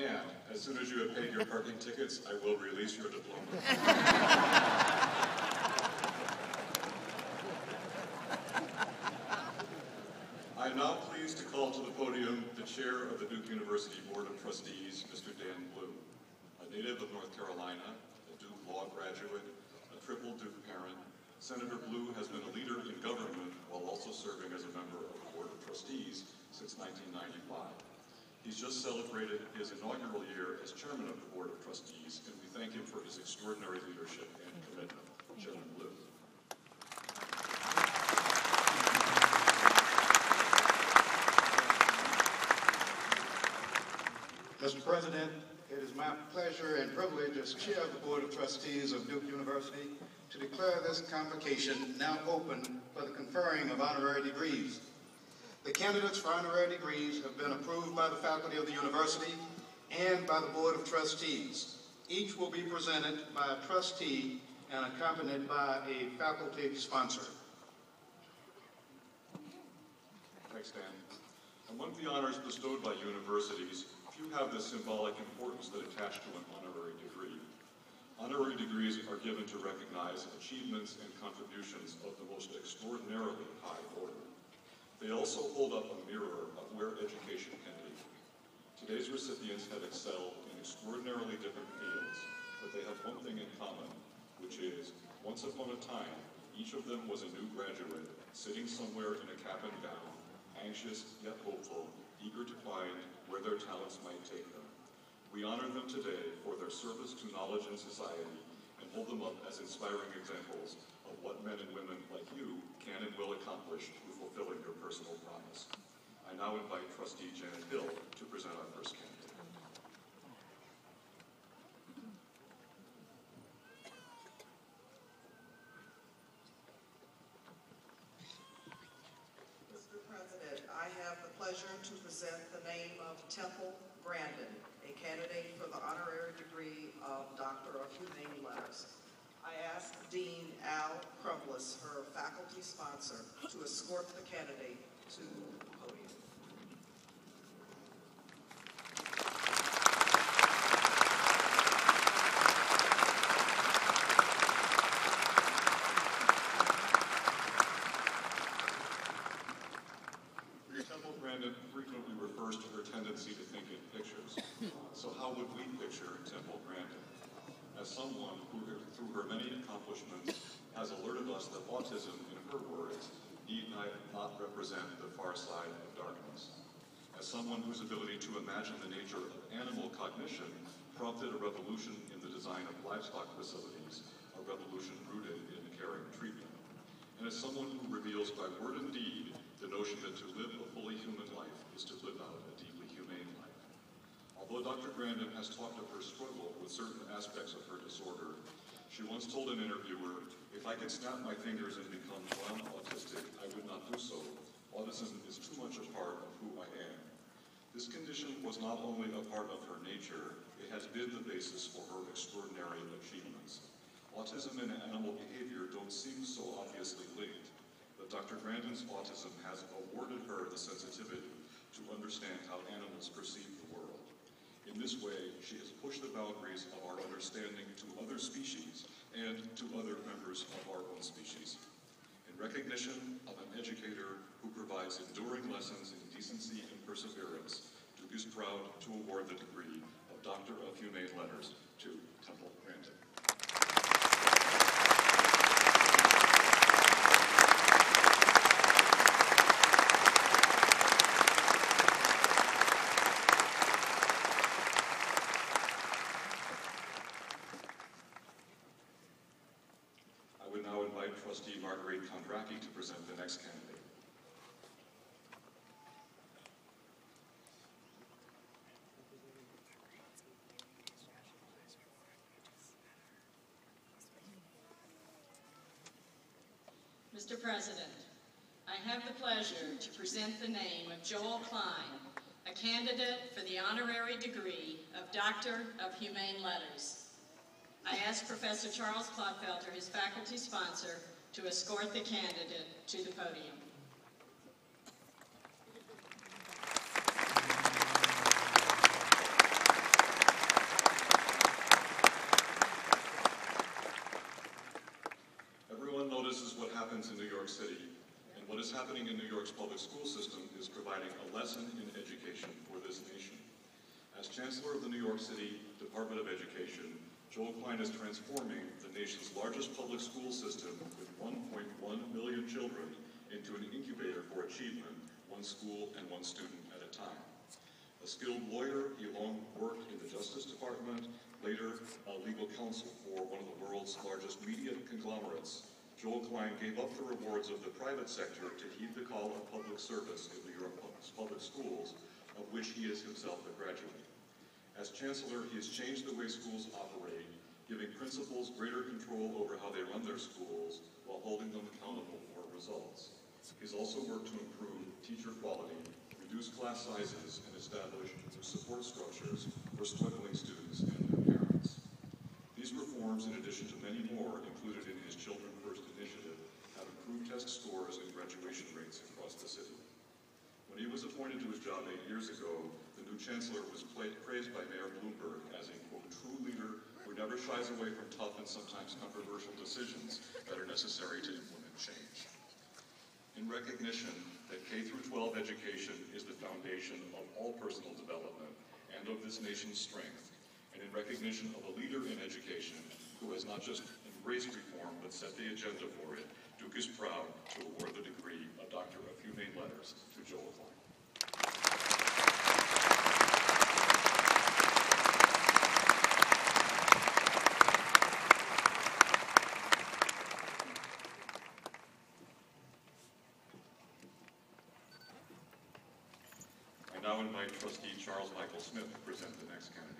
And as soon as you have paid your parking tickets, I will release your diploma. I am now pleased to call to the podium the chair of the Duke University Board of Trustees, Mr. Dan Blue. A native of North Carolina, a Duke Law graduate, a triple Duke parent, Senator Blue has been a leader in government while also serving as a member of the Board of Trustees since 1995. He's just celebrated his inaugural year as chairman of the Board of Trustees, and we thank him for his extraordinary leadership and commitment. Chairman Blue. Mr. President, it is my pleasure and privilege as chair of the Board of Trustees of Duke University to declare this convocation now open for the conferring of honorary degrees. The candidates for honorary degrees have been approved by the faculty of the university and by the Board of Trustees. Each will be presented by a trustee and accompanied by a faculty sponsor. Thanks, Dan. Among the honors bestowed by universities, few have the symbolic importance that attach to an honorary degree. Honorary degrees are given to recognize achievements and contributions of the most extraordinarily high order. They also hold up a mirror of where education can lead. Today's recipients have excelled in extraordinarily different fields, but they have one thing in common, which is, once upon a time, each of them was a new graduate, sitting somewhere in a cap and gown, anxious yet hopeful, eager to find where their talents might take them. We honor them today for their service to knowledge and society and hold them up as inspiring examples of what men and women like you can and will accomplish through fulfilling your personal promise. I now invite Trustee Janet Hill to present our first candidate. Mr. President, I have the pleasure to present the name of Temple Grandin, a candidate for the honorary degree of Doctor of Humane Letters. I ask Dean Al Crumblis, her faculty sponsor, to escort the candidate to the podium. Temple Grandin frequently refers to her tendency to think in pictures. So how would we picture Temple Grandin? As someone who, through her many accomplishments, has alerted us that autism, in her words, need not represent the far side of darkness. As someone whose ability to imagine the nature of animal cognition prompted a revolution in the design of livestock facilities, a revolution rooted in caring treatment. And as someone who reveals by word and deed the notion that to live a fully human life is to live out a deeply humane life. Although Dr. Grandin has talked of her struggle with certain aspects of her disorder, she once told an interviewer, "If I could snap my fingers and become non-autistic, I would not do so. Autism is too much a part of who I am." This condition was not only a part of her nature, it has been the basis for her extraordinary achievements. Autism and animal behavior don't seem so obviously linked, but Dr. Grandin's autism has awarded her the sensitivity to understand how animals perceive the world. In this way, she has pushed the boundaries of our understanding to other species and to other members of our own species. In recognition of an educator who provides enduring lessons in decency and perseverance, Duke is proud to award the degree of Doctor of Humane Letters to Temple Grandin. I would now invite Trustee Marguerite Kondracki to present the next candidate. Mr. President, I have the pleasure to present the name of Joel Klein, a candidate for the honorary degree of Doctor of Humane Letters. I ask Professor Charles Clodfelter, his faculty sponsor, to escort the candidate to the podium. public school system is providing a lesson in education for this nation. As Chancellor of the New York City Department of Education, Joel Klein is transforming the nation's largest public school system with 1.1 million children into an incubator for achievement, one school and one student at a time. A skilled lawyer, he long worked in the Justice Department, later legal counsel for one of the world's largest media conglomerates. Joel Klein gave up the rewards of the private sector to heed the call of public service in the New York public schools, of which he is himself a graduate. As Chancellor, he has changed the way schools operate, giving principals greater control over how they run their schools while holding them accountable for results. He's also worked to improve teacher quality, reduce class sizes, and establish support structures for struggling students and their parents. These reforms, in addition to many more included in his Children First initiative, have improved test scores and graduation rates across the city. When he was appointed to his job 8 years ago, the new chancellor was praised by Mayor Bloomberg as a, quote, true leader who never shies away from tough and sometimes controversial decisions that are necessary to implement change. In recognition that K-12 education is the foundation of all personal development and of this nation's strength, and in recognition of a leader in education who has not just embraced reform but set the agenda for it, Duke is proud to award the degree of Doctor of Humane Letters to Joel Klein. I now invite Trustee Charles Michael Smith to present the next candidate.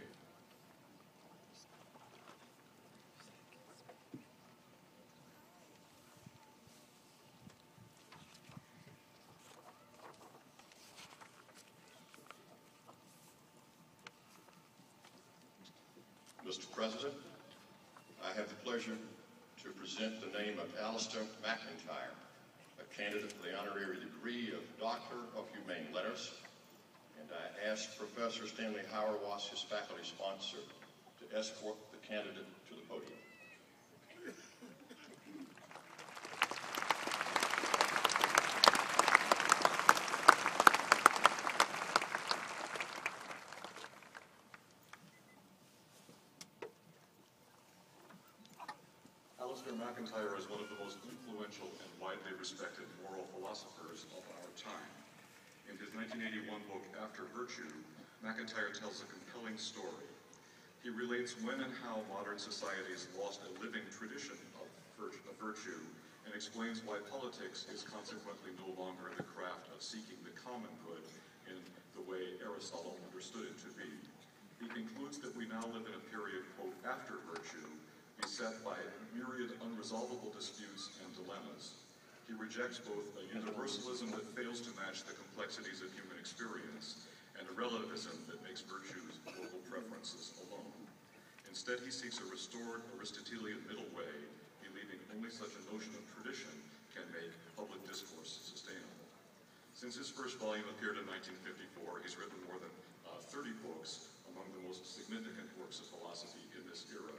Mr. President, I have the pleasure to present the name of Alistair McIntyre, a candidate for the honorary degree of Doctor of Humane Letters, and I ask Professor Stanley Hauerwas, his faculty sponsor, to escort the candidate to the podium. Alistair McIntyre is one of the most influential and widely respected moral philosophers of our time. In his 1981 book, After Virtue, McIntyre tells a compelling story. He relates when and how modern societies lost a living tradition of virtue and explains why politics is consequently no longer the craft of seeking the common good in the way Aristotle understood it to be. He concludes that we now live in a period, quote, after virtue, beset by myriad unresolvable disputes and dilemmas. He rejects both a universalism that fails to match the complexities of human experience and a relativism that makes virtues local preferences alone. Instead, he seeks a restored Aristotelian middle way, believing only such a notion of tradition can make public discourse sustainable. Since his first volume appeared in 1954, he's written more than 30 books, among the most significant works of philosophy in this era.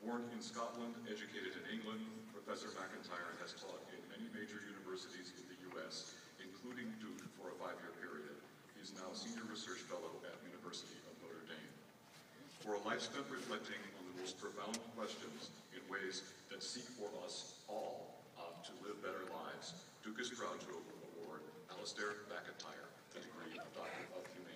Born in Scotland, educated in England, Professor McIntyre has taught in many major universities in the U.S., including Duke for a 5-year period. He is now Senior Research Fellow at University of Notre Dame. For a life spent reflecting on the most profound questions in ways that seek for us all to live better lives, Duke is proud to award Alistair McIntyre the degree of Doctor of Humane